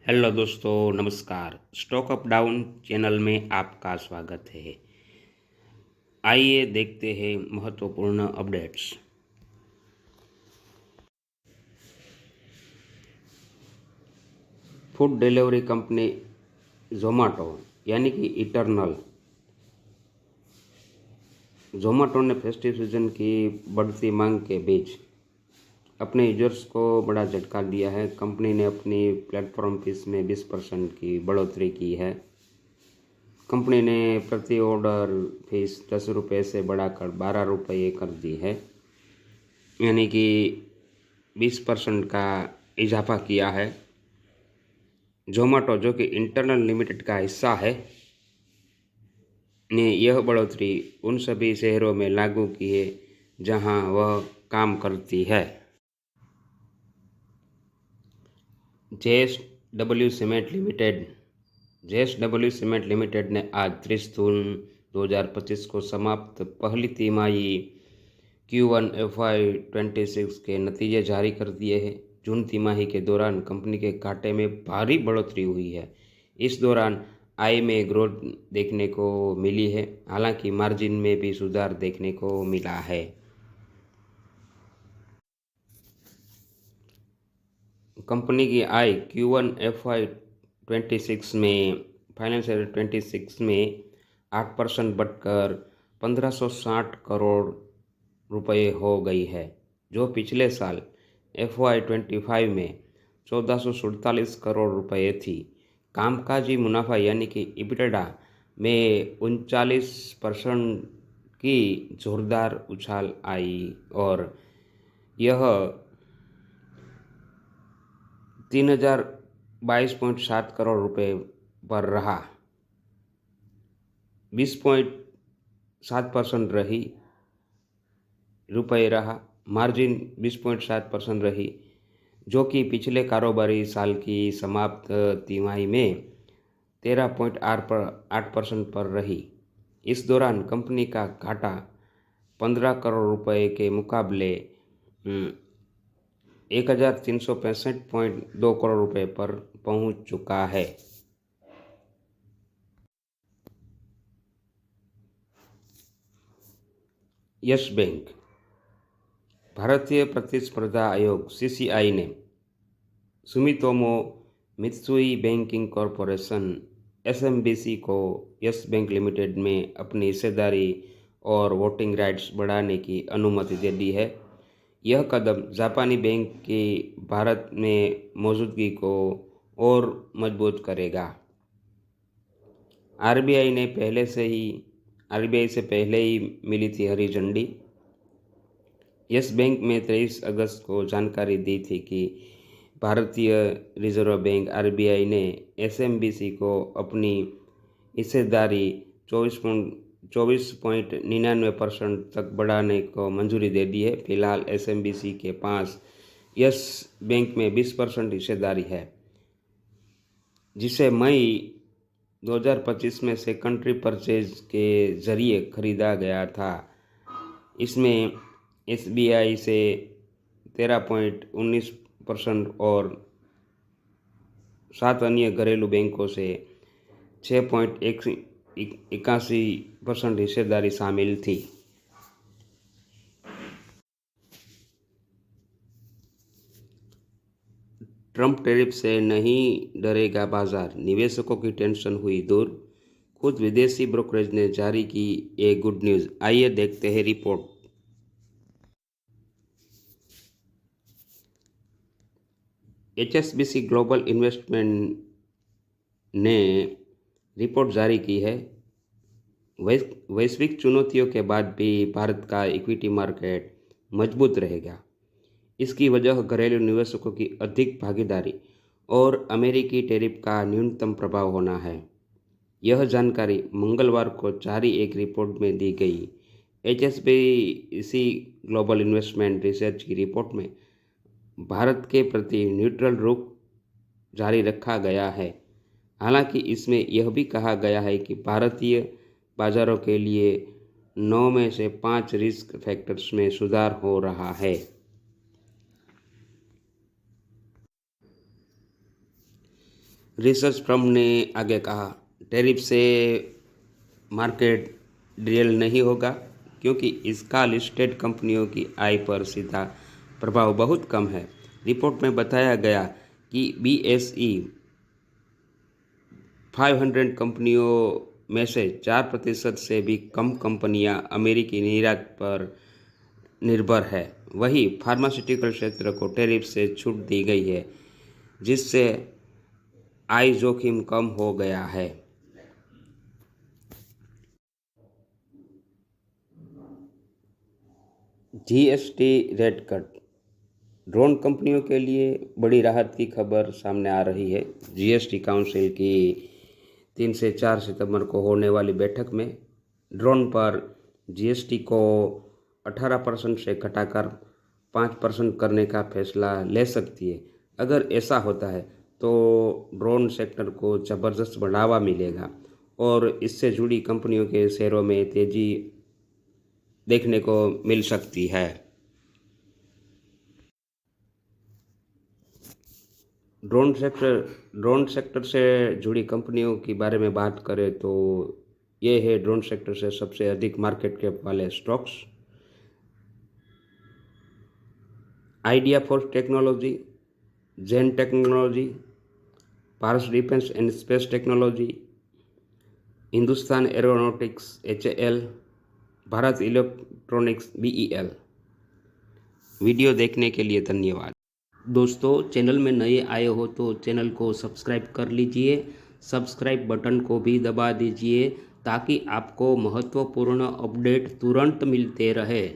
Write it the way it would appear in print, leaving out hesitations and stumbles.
Hello दोस्तों, नमस्कार। Stock up down channel में आपका स्वागत है। आइए देखते हैं महत्वपूर्ण updates. Food delivery company Zomato यानी कि इटरनल जोमाटो ने फेस्टिव सीजन की बढ़ती मांग के बीच अपने यूजर्स को बड़ा झटका दिया है। कंपनी ने अपनी प्लेटफॉर्म फीस में 20% की बढ़ोतरी की है। कंपनी ने प्रति ऑर्डर फीस 10 रुपये से बढ़ाकर 12 रुपये कर दी है, यानी कि 20% का इजाफा किया है। जोमाटो, जो कि इंटरनल लिमिटेड का हिस्सा है, ने यह बढ़ोतरी उन सभी शहरों में लागू की है जहां वह काम करती है। JSW cement limited JSW cement limited ने आज 30 जून 2025 को समाप्त पहली तिमाही Q1 FY26 के नतीजे जारी कर दिए हैं। जून तिमाही के दौरान कंपनी के घाटे में भारी बढ़ोतरी हुई है। इस दौरान आय में ग्रोथ देखने को मिली है, हालांकि मार्जिन में भी सुधार देखने को मिला है। कंपनी की आय Q1 FY26 में फाइनेंशियल 26 में 8% बढ़कर 1560 करोड़ रुपये हो गई है, जो पिछले साल FY25 में 1447 करोड़ रुपये थी। कामकाजी मुनाफा यानी कि EBITDA में 39% की जोरदार उछाल आई और यह 3022.7 करोड़ रुपये पर रहा। 20.7% रुपये रहा। मार्जिन 20.7% रही, जो कि पिछले कारोबारी साल की समाप्त तिमाही में 13.8% पर रही। इस दौरान कंपनी का घाटा 15 करोड़ रुपए के मुकाबले 1365.2 करोड़ रुपए पर पहुंच चुका है। Yes bank. भारतीय प्रतिस्पर्धा आयोग CCI ने Sumitomo Mitsui banking corporation SMBC को यस बैंक लिमिटेड में अपनी हिस्सेदारी और वोटिंग राइट्स बढ़ाने की अनुमति दे दी है। यह कदम जापानी बैंक की भारत में मौजूदगी को और मजबूत करेगा। RBI से पहले ही मिली थी हरी झंडी। यस बैंक में 23 अगस्त को जानकारी दी थी कि भारतीय रिजर्व बैंक RBI ने SMBC को अपनी हिस्सेदारी 24.99% तक बढ़ाने को मंजूरी दे दी है। फिलहाल SMBC के पास यस बैंक में 20% हिस्सेदारी है, जिसे मई 2025 में सेकेंडरी परचेज के जरिए खरीदा गया था। इसमें SBI से 13.19% और 7 अन्य घरेलू बैंकों से 6.81% हिस्सेदारी शामिल थी। ट्रंप टैरिफ से नहीं डरेगा बाजार, निवेशकों की टेंशन हुई दूर। खुद विदेशी ब्रोकरेज ने जारी की ये गुड न्यूज़। आइए देखते हैं रिपोर्ट। HSBC ग्लोबल इन्वेस्टमेंट ने रिपोर्ट जारी की है। वैश्विक चुनौतियों के बाद भी भारत का इक्विटी मार्केट मजबूत रहेगा। इसकी वजह घरेलू निवेशकों की अधिक भागीदारी और अमेरिकी टैरिफ का न्यूनतम प्रभाव होना है। यह जानकारी मंगलवार को जारी एक रिपोर्ट में दी गई। HSBC ग्लोबल इन्वेस्टमेंट रिसर्च की रिपोर्ट में भारत के प्रति न्यूट्रल रुख जारी रखा गया है। हालांकि इसमें यह भी कहा गया है कि भारतीय बाजारों के लिए 9 में से 5 रिस्क फैक्टर्स में सुधार हो रहा है। रिसर्च फर्म ने आगे कहा, टैरिफ से मार्केट ड्रिल नहीं होगा क्योंकि इसका लिस्टेड कंपनियों की आय पर सीधा प्रभाव बहुत कम है। रिपोर्ट में बताया गया कि BSE 500 कंपनियों में से 4% से भी कम कंपनियां अमेरिकी निर्यात पर निर्भर है। वहीं फार्मास्यूटिकल क्षेत्र को टैरिफ से छूट दी गई है, जिससे आय जोखिम कम हो गया है। GST रेट कट, ड्रोन कंपनियों के लिए बड़ी राहत की खबर सामने आ रही है। GST काउंसिल की 3 से 4 सितंबर को होने वाली बैठक में ड्रोन पर GST को 18% से घटाकर 5% करने का फैसला ले सकती है। अगर ऐसा होता है तो ड्रोन सेक्टर को ज़बरदस्त बढ़ावा मिलेगा और इससे जुड़ी कंपनियों के शेयरों में तेज़ी देखने को मिल सकती है। ड्रोन सेक्टर से जुड़ी कंपनियों के बारे में बात करें तो ये है ड्रोन सेक्टर से सबसे अधिक मार्केट कैप वाले stocks. Idea Force Technology, Zen Technology, Paras defence and space technology, Hindustan Aeronautics HAL, Bharat Electronics BEL। Video देखने के लिए धन्यवाद। दोस्तों, चैनल में नए आए हो तो चैनल को सब्सक्राइब कर लीजिए। सब्सक्राइब बटन को भी दबा दीजिए ताकि आपको महत्वपूर्ण अपडेट तुरंत मिलते रहे।